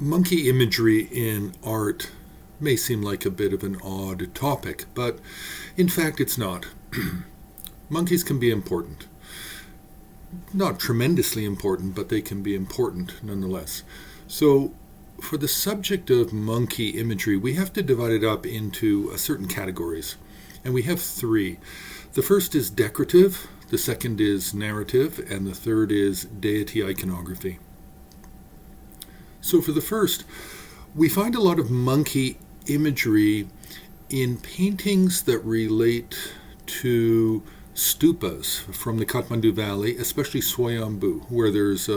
Monkey imagery in art may seem like a bit of an odd topic, but in fact it's not. Monkeys can be important. Not tremendously important, but they can be important nonetheless. So for the subject of monkey imagery, we have to divide it up into certain categories. And we have three. The first is decorative, the second is narrative, and the third is deity iconography. So for the first, we find a lot of monkey imagery in paintings that relate to stupas from the Kathmandu Valley, especially Swayambhu, where there's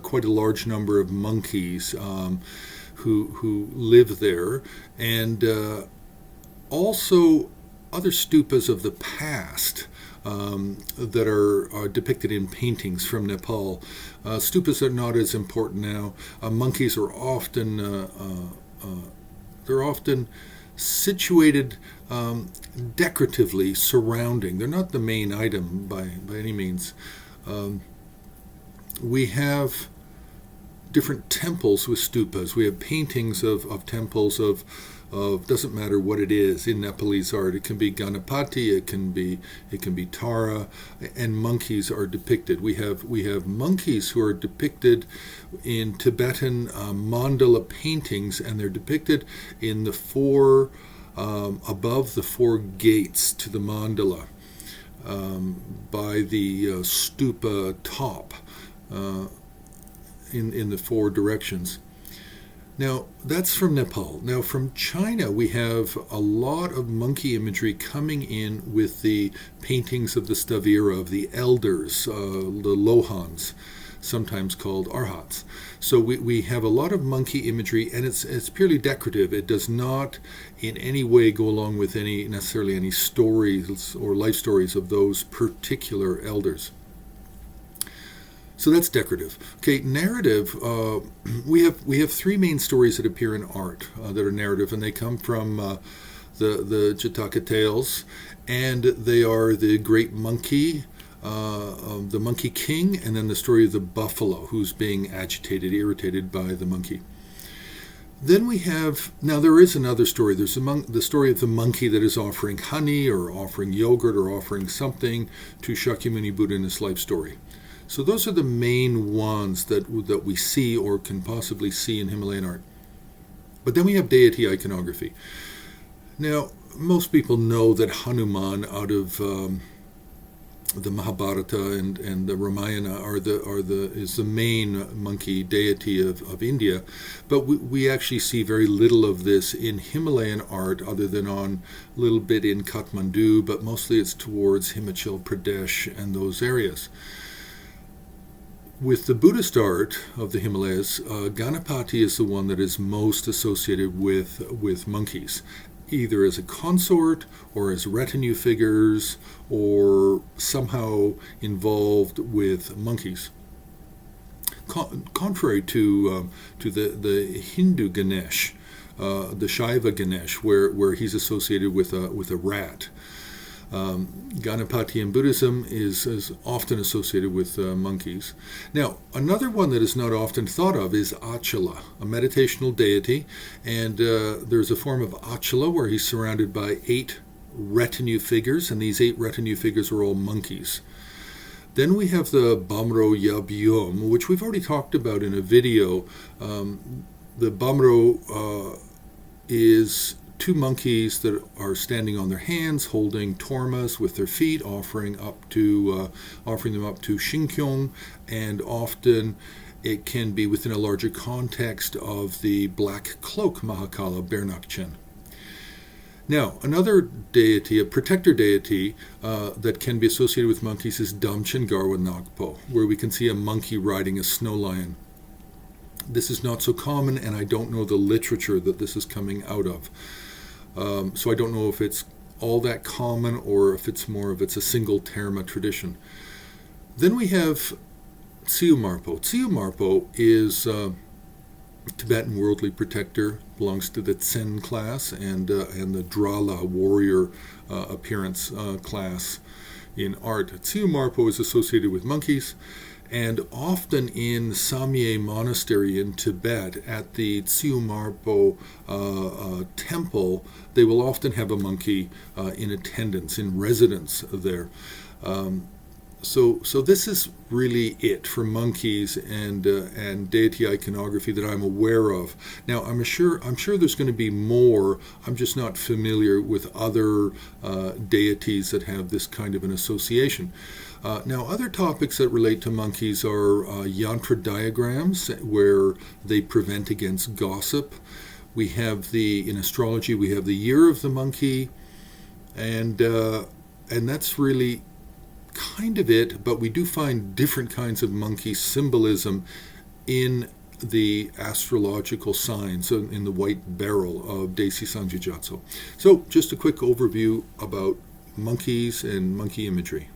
quite a large number of monkeys who live there, and also other stupas of the past that are depicted in paintings from Nepal. Stupas are not as important now. Monkeys are often situated decoratively surrounding. They're not the main item by any means. We have different temples with stupas. We have paintings of temples of doesn't matter what it is in Nepalese art. It can be Ganapati, it can be Tara, and monkeys are depicted. We have monkeys who are depicted in Tibetan mandala paintings, and they're depicted in the four above the four gates to the mandala by the stupa top in the four directions. Now, that's from Nepal. Now, from China, we have a lot of monkey imagery coming in with the paintings of the Stavira, of the elders, the Lohans, sometimes called Arhats. So we have a lot of monkey imagery, and it's purely decorative. It does not in any way go along with necessarily any stories or life stories of those particular elders. So that's decorative. Okay, narrative. We have three main stories that appear in art that are narrative, and they come from the Jataka tales, and they are the great monkey, the monkey king, and then the story of the buffalo who's being agitated, irritated by the monkey. Then we have, now there is another story. There's the story of the monkey that is offering honey or offering yogurt or offering something to Shakyamuni Buddha in his life story. So those are the main ones that we see or can possibly see in Himalayan art. But then we have deity iconography. Now, most people know that Hanuman out of the Mahabharata and the Ramayana is the main monkey deity of India, but we actually see very little of this in Himalayan art, other than on a little bit in Kathmandu, but mostly it's towards Himachal Pradesh and those areas. With the Buddhist art of the Himalayas, Ganapati is the one that is most associated with monkeys, either as a consort or as retinue figures or somehow involved with monkeys. Contrary to the Hindu Ganesh, the Shaiva Ganesh, where he's associated with a rat. Ganapati in Buddhism is often associated with monkeys. Now, another one that is not often thought of is Achala, a meditational deity, and there's a form of Achala where he's surrounded by 8 retinue figures, and these 8 retinue figures are all monkeys. Then we have the Bamro Yabyum, which we've already talked about in a video. The Bamro is 2 monkeys that are standing on their hands, holding tormas with their feet, offering them up to Shinkyong, and often it can be within a larger context of the black cloak Mahakala Bernakchen. Now, another deity, a protector deity that can be associated with monkeys is Damchen Garwa Nagpo, where we can see a monkey riding a snow lion. This is not so common, and I don't know the literature that this is coming out of. So I don't know if it's all that common or if it's a single terma tradition. Then we have Tsiyumarpo. Tsiyumarpo is Tibetan worldly protector, belongs to the Tsen class and the Drala warrior appearance class in art. Tsiyumarpo is associated with monkeys, And often in Samye Monastery in Tibet, at the Tsiumarpo temple, they will often have a monkey in attendance, in residence there. So this is really it for monkeys and deity iconography that I'm aware of. Now I'm sure there's going to be more. I'm just not familiar with other deities that have this kind of an association. Now other topics that relate to monkeys are yantra diagrams, where they prevent against gossip. We have in astrology we have the year of the monkey, and that's really kind of it, but we do find different kinds of monkey symbolism in the astrological signs, in the white barrel of Deisi Sanjujatsu. So just a quick overview about monkeys and monkey imagery.